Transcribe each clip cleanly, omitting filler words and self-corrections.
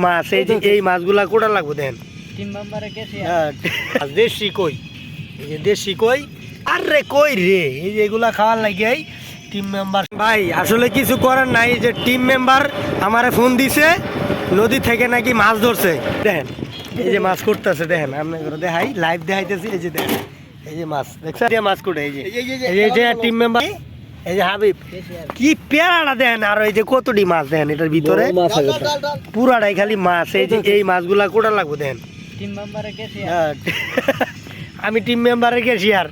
মাছ এই মাছগুলা কোটা লাগবো দেন টিম মেম্বারে গেছি দেশি কই এই যে দেশি কই আরে কই রে এই যে এগুলা খাওয়ার লাগে টিম মেম্বার ভাই আসলে কিছু করার নাই যে টিম মেম্বার আমারে ফোন দিছে নদী থেকে নাকি মাছ ধরছে দেখেন এই যে মাছ করতেছে দেখেন আপনাদের দেখাই লাইভ দেখাইতেছি এই যে দেখেন এই যে মাছ দেখছেন মাছ কোটে এই যে টিম মেম্বার এই যে হাবিব কি পেয়ারাটা দেন আর এই যে কতটি মাছ দেন এটার ভিতরে পুরাটাই খালি মাছ এই যে এই মাছগুলা কোটা লাগবো দেন টিম মেম্বারে গেছি আমি টিম মেম্বারের ক্যাশিয়ার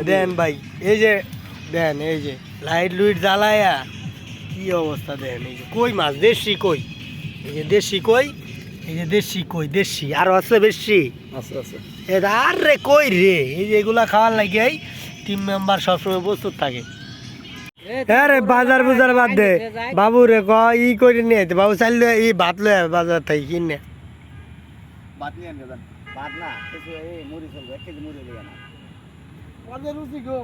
দেন ভাই এই যে দেন এই যে লাইট লুইট জ্বালায়া কি অবস্থা দেন এই যে কই মাছ দেশি কই এই যে দেশি কই এই যে দেশি কই দেশি আর আছে বেশি আরে কই রে এই যে এগুলা খাওয়ার লাগে টিম মেম্বার সবসময় প্রস্তুত থাকে হ্যাঁ রে বাজার বুজার বাদ দে বাবু রে ক ই করে নিয়ে বাবু চাইলে ই ভাত লয়ে বাজার থেকে কিনে বাদ নিয়ে আনবে বাদ না কিছু এই মুড়ি চলবে 1 কেজি মুড়ি লইয়া না ওরে রুচি গো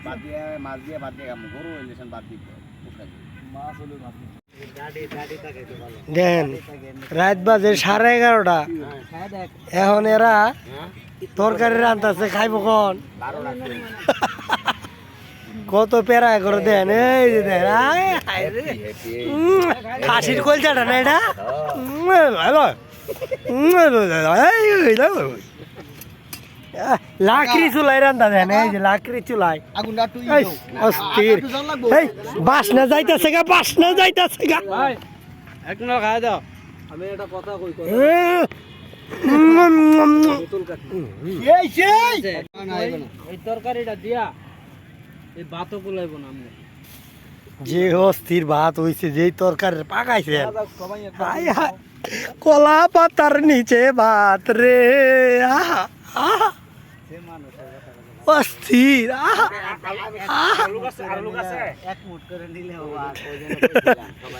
বাদ দিয়ে মাছ দিয়ে বাদ দিয়ে গরু ইলেকশন বাদ দিতে মাছ হলো বাদ দেন রাত বাজে 11:30 এখন এরা তরকারি রান্তাছে খাইব কোন কত পেরা করে দেন এই যে দেন খাসির কলচাটা না এটা লাকড়ি চুলাই রান্না দেন এই যে লাকড়ি চুলাই অস্থির বাসনা যাইতেছে গা বাসনা যাইতেছে গা এখন খাওয়া দাও আমি একটা কথা কই এই তরকারিটা দিয়া এই ভাতও কুলাইব না আমরা যে অস্থির ভাত হইছে যেই তরকারি পাকাইছে কলা পাতার নিচে ভাত রে অস্থির এক মুঠ করে নিলে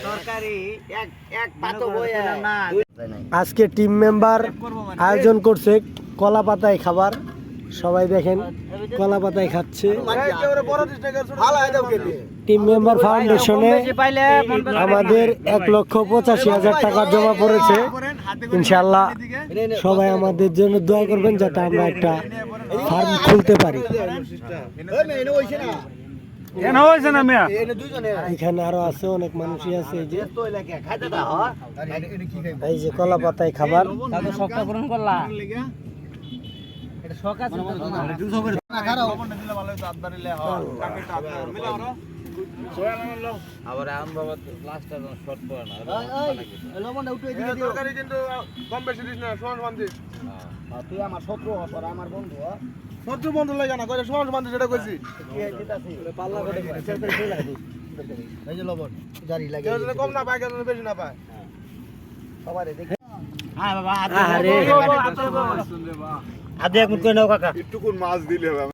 তরকারি এক পাতো বইয়া না আজকে টিম মেম্বার আয়োজন করছে কলা পাতায় খাবার সবাই দেখেন কলা পাতায় খাচ্ছে টিম মেম্বার ফাউন্ডেশনে আমাদের 1,85,000 টাকা জমা পড়েছে ইনশাআল্লাহ সবাই আমাদের জন্য দোয়া করবেন যাতে আমরা একটা ফার্ম খুলতে পারি এখানে আরো আছে অনেক মানুষই আছে এই যে কলা পাতায় খাবার শখটা পূরণ করলা আবার আম বাবা লাস্টটা শর্ট পড়ে না লবণটা উঠে দিকে তরকারি কিন্তু কম বেশি দিস না সমান সমান দিস তুই আমার শত্রু হস আর আমার বন্ধু শত্রু বন্ধু লাগা না কইলে সমান সমান যেটা কইছি কি দিতাছি পাল্লা করে এই যে লবণ জারি লাগে কেউ কম না পায় কেউ বেশি না পায় সবারে দেখি হ্যাঁ বাবা আরে আদে এক মুঠ করে নাও কাকা একটু কোন মাছ দিলে হবে